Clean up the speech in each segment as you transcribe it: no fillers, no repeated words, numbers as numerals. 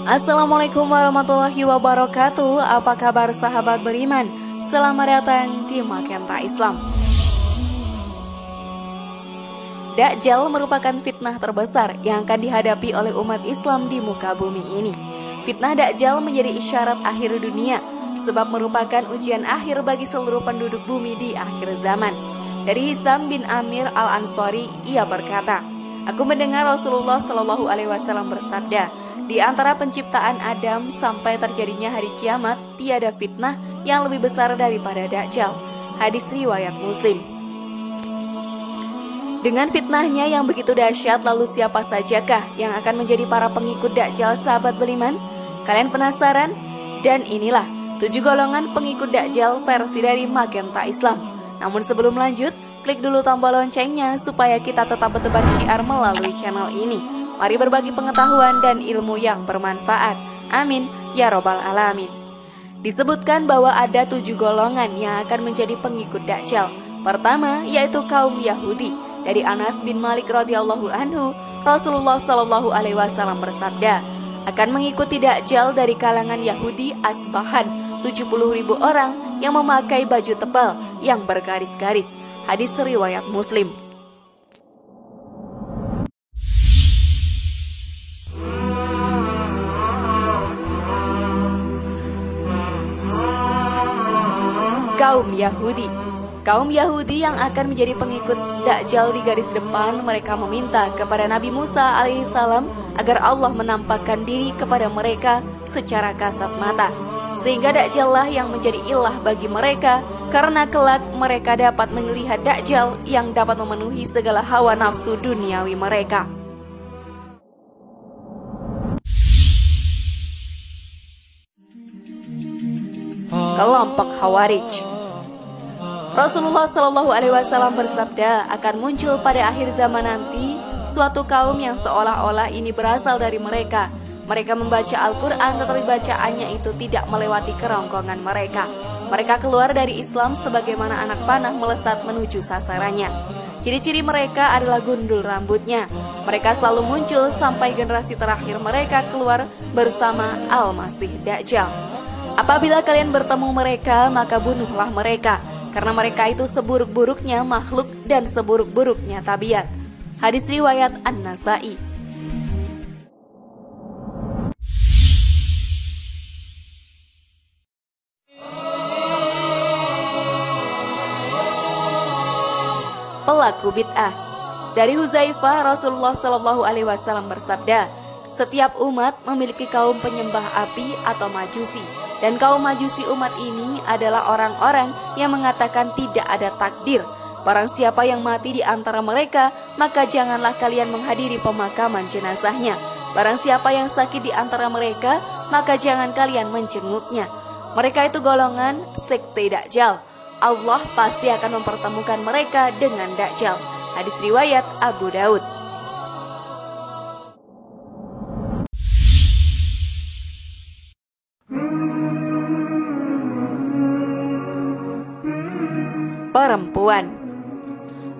Assalamualaikum warahmatullahi wabarakatuh. Apa kabar sahabat beriman? Selamat datang di Magenta Islam. Dajjal merupakan fitnah terbesar yang akan dihadapi oleh umat Islam di muka bumi ini. Fitnah Dajjal menjadi isyarat akhir dunia, sebab merupakan ujian akhir bagi seluruh penduduk bumi di akhir zaman. Dari Hisam bin Amir al-Ansari, ia berkata, "Aku mendengar Rasulullah Shallallahu Alaihi Wasallam bersabda, di antara penciptaan Adam sampai terjadinya hari kiamat, tiada fitnah yang lebih besar daripada Dajjal." Hadis riwayat Muslim. Dengan fitnahnya yang begitu dahsyat, lalu siapa sajakah yang akan menjadi para pengikut Dajjal, sahabat beriman? Kalian penasaran? Dan inilah 7 golongan pengikut Dajjal versi dari Magenta Islam. Namun sebelum lanjut, klik dulu tombol loncengnya supaya kita tetap bertebar syiar melalui channel ini. Mari berbagi pengetahuan dan ilmu yang bermanfaat. Amin, ya robbal alamin. Disebutkan bahwa ada 7 golongan yang akan menjadi pengikut Dajjal. Pertama, yaitu kaum Yahudi. Dari Anas bin Malik radhiyallahu anhu, Rasulullah Shallallahu Alaihi Wasallam bersabda, akan mengikuti Dajjal dari kalangan Yahudi Asbahan 70.000 orang yang memakai baju tebal yang bergaris-garis. Hadis riwayat Muslim. Kaum Yahudi yang akan menjadi pengikut Dajjal di garis depan, mereka meminta kepada Nabi Musa alaihissalam agar Allah menampakkan diri kepada mereka secara kasat mata, sehingga Dajjal lah yang menjadi ilah bagi mereka, karena kelak mereka dapat melihat Dajjal yang dapat memenuhi segala hawa nafsu duniawi mereka. Kelompok Khawarij. Rasulullah Shallallahu Alaihi Wasallam bersabda, akan muncul pada akhir zaman nanti suatu kaum yang seolah-olah ini berasal dari mereka. Mereka membaca Al-Quran, tetapi bacaannya itu tidak melewati kerongkongan mereka. Mereka keluar dari Islam sebagaimana anak panah melesat menuju sasarannya. Ciri-ciri mereka adalah gundul rambutnya. Mereka selalu muncul sampai generasi terakhir mereka keluar bersama Al-Masih Dajjal. Apabila kalian bertemu mereka, maka bunuhlah mereka, karena mereka itu seburuk-buruknya makhluk dan seburuk-buruknya tabiat. Hadis riwayat An-Nasai. Pelaku bid'ah. Dari Huzaifah, Rasulullah Shallallahu Alaihi Wasallam bersabda, setiap umat memiliki kaum penyembah api atau majusi. Dan kaum majusi umat ini adalah orang-orang yang mengatakan tidak ada takdir. Barang siapa yang mati di antara mereka, maka janganlah kalian menghadiri pemakaman jenazahnya. Barang siapa yang sakit di antara mereka, maka jangan kalian menjenguknya. Mereka itu golongan sekte Dajjal. Allah pasti akan mempertemukan mereka dengan Dajjal. Hadis riwayat Abu Daud. Perempuan.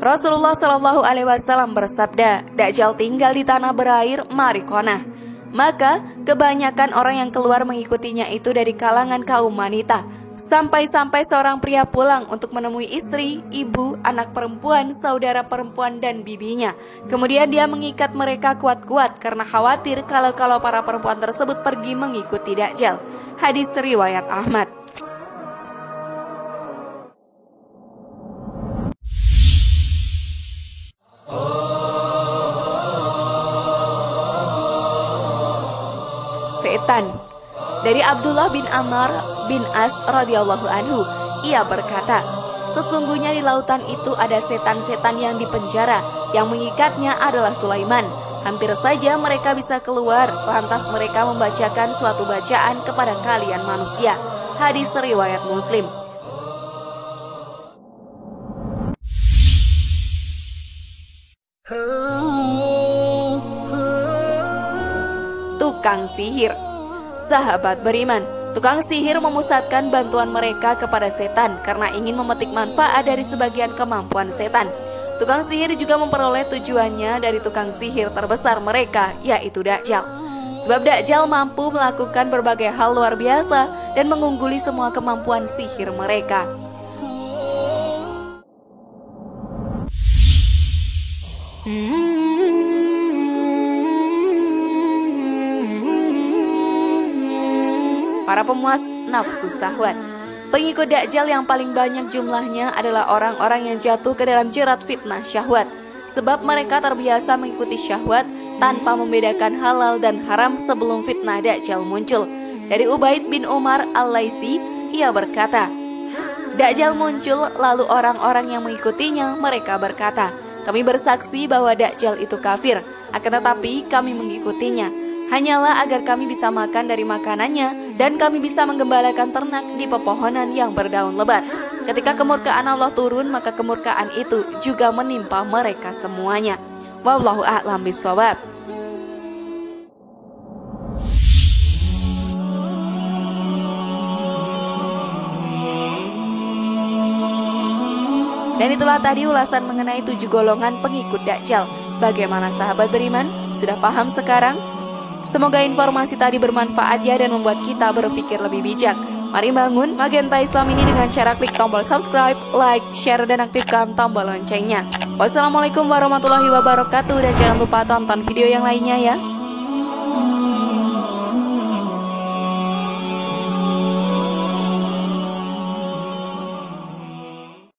Rasulullah Shallallahu Alaihi Wasallam bersabda, Dajjal tinggal di tanah berair Marikonah. Maka kebanyakan orang yang keluar mengikutinya itu dari kalangan kaum wanita. Sampai-sampai seorang pria pulang untuk menemui istri, ibu, anak perempuan, saudara perempuan dan bibinya. Kemudian dia mengikat mereka kuat-kuat karena khawatir kalau para perempuan tersebut pergi mengikuti Dajjal. Hadis riwayat Ahmad. Setan. Dari Abdullah bin Amr bin As radhiyallahu anhu, ia berkata, sesungguhnya di lautan itu ada setan-setan yang dipenjara, yang mengikatnya adalah Sulaiman. Hampir saja mereka bisa keluar, lantas mereka membacakan suatu bacaan kepada kalian manusia. Hadis riwayat Muslim. Tukang sihir. Sahabat beriman, tukang sihir memusatkan bantuan mereka kepada setan karena ingin memetik manfaat dari sebagian kemampuan setan. Tukang sihir juga memperoleh tujuannya dari tukang sihir terbesar mereka, yaitu Dajjal. Sebab Dajjal mampu melakukan berbagai hal luar biasa dan mengungguli semua kemampuan sihir mereka. Para pemuas nafsu syahwat. Pengikut Dajjal yang paling banyak jumlahnya adalah orang-orang yang jatuh ke dalam jerat fitnah syahwat, sebab mereka terbiasa mengikuti syahwat tanpa membedakan halal dan haram sebelum fitnah Dajjal muncul. Dari Ubaid bin Umar Al-Laisi, ia berkata, Dajjal muncul, lalu orang-orang yang mengikutinya mereka berkata, kami bersaksi bahwa Dajjal itu kafir, akan tetapi kami mengikutinya hanyalah agar kami bisa makan dari makanannya dan kami bisa menggembalakan ternak di pepohonan yang berdaun lebat. Ketika kemurkaan Allah turun, maka kemurkaan itu juga menimpa mereka semuanya. Wallahu a'lam bishawab. Dan itulah tadi ulasan mengenai 7 golongan pengikut Dajjal. Bagaimana sahabat beriman? Sudah paham sekarang? Semoga informasi tadi bermanfaat ya dan membuat kita berpikir lebih bijak. Mari bangun Magenta Islam ini dengan cara klik tombol subscribe, like, share, dan aktifkan tombol loncengnya. Wassalamualaikum warahmatullahi wabarakatuh dan jangan lupa tonton video yang lainnya ya.